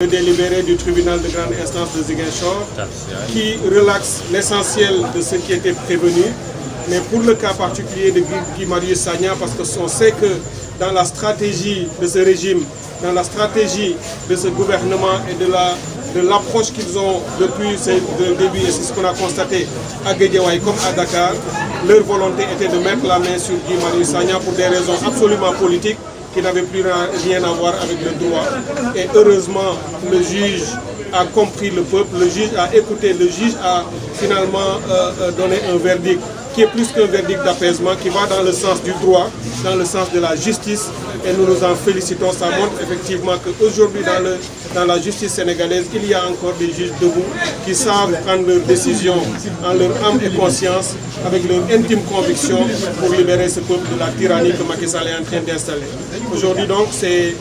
Le délibéré du tribunal de grande instance de Ziguinchor qui relaxe l'essentiel de ce qui était prévenu, mais pour le cas particulier de Guy Marius Sagna, parce qu'on sait que dans la stratégie de ce régime, dans la stratégie de ce gouvernement et de l'approche qu'ils ont depuis le début, et c'est ce qu'on a constaté à Guédiawaye comme à Dakar, leur volonté était de mettre la main sur Guy Marius Sagna pour des raisons absolument politiques qui n'avait plus rien à voir avec le droit. Et heureusement, le juge a compris le peuple, le juge a écouté, le juge a finalement donné un verdict qui est plus qu'un verdict d'apaisement, qui va dans le sens du droit, dans le sens de la justice, et nous nous en félicitons. Ça montre effectivement qu'aujourd'hui dans la justice sénégalaise, il y a encore des juges debout qui savent prendre leurs décisions en leur âme et conscience, avec leur intime conviction pour libérer ce peuple de la tyrannie que Macky Sall est en train d'installer. Aujourd'hui donc, c'est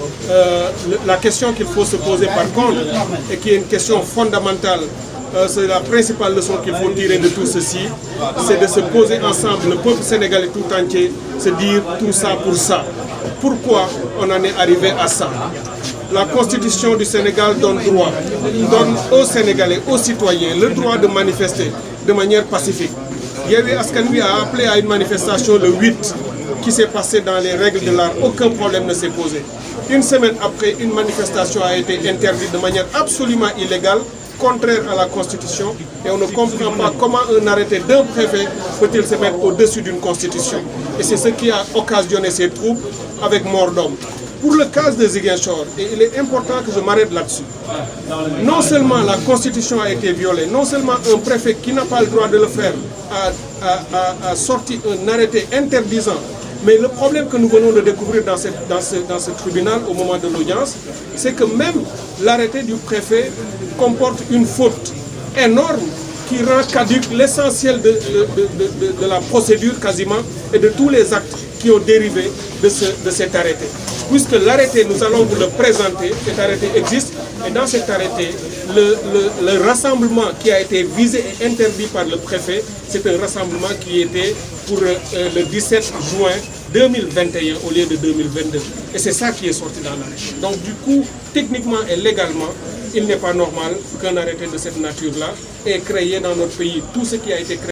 la question qu'il faut se poser par contre, et qui est une question fondamentale. C'est la principale leçon qu'il faut tirer de tout ceci, c'est de se poser ensemble, le peuple sénégalais tout entier, se dire tout ça pour ça. Pourquoi on en est arrivé à ça? La Constitution du Sénégal donne aux Sénégalais, aux citoyens, le droit de manifester de manière pacifique. Yewwi Askan Wi a appelé à une manifestation le 8 qui s'est passée dans les règles de l'art. Aucun problème ne s'est posé. Une semaine après, une manifestation a été interdite de manière absolument illégale, contraire à la Constitution, et on ne comprend pas comment un arrêté d'un préfet peut-il se mettre au-dessus d'une Constitution. Et c'est ce qui a occasionné ces troubles avec mort d'homme. Pour le cas de Ziguinchor, et il est important que je m'arrête là-dessus, non seulement la Constitution a été violée, non seulement un préfet qui n'a pas le droit de le faire a sorti un arrêté interdisant, mais le problème que nous venons de découvrir dans ce tribunal au moment de l'audience, c'est que même l'arrêté du préfet comporte une faute énorme qui rend caduque l'essentiel de la procédure quasiment et de tous les actes qui ont dérivé de cet arrêté. Puisque l'arrêté, nous allons vous le présenter, cet arrêté existe, et dans cet arrêté, le rassemblement qui a été visé et interdit par le préfet, c'est un rassemblement qui était pour le 17 juin 2021 au lieu de 2022. Et c'est ça qui est sorti dans l'arrêté. Donc du coup, techniquement et légalement, il n'est pas normal qu'un arrêté de cette nature-là ait créé dans notre pays tout ce qui a été créé.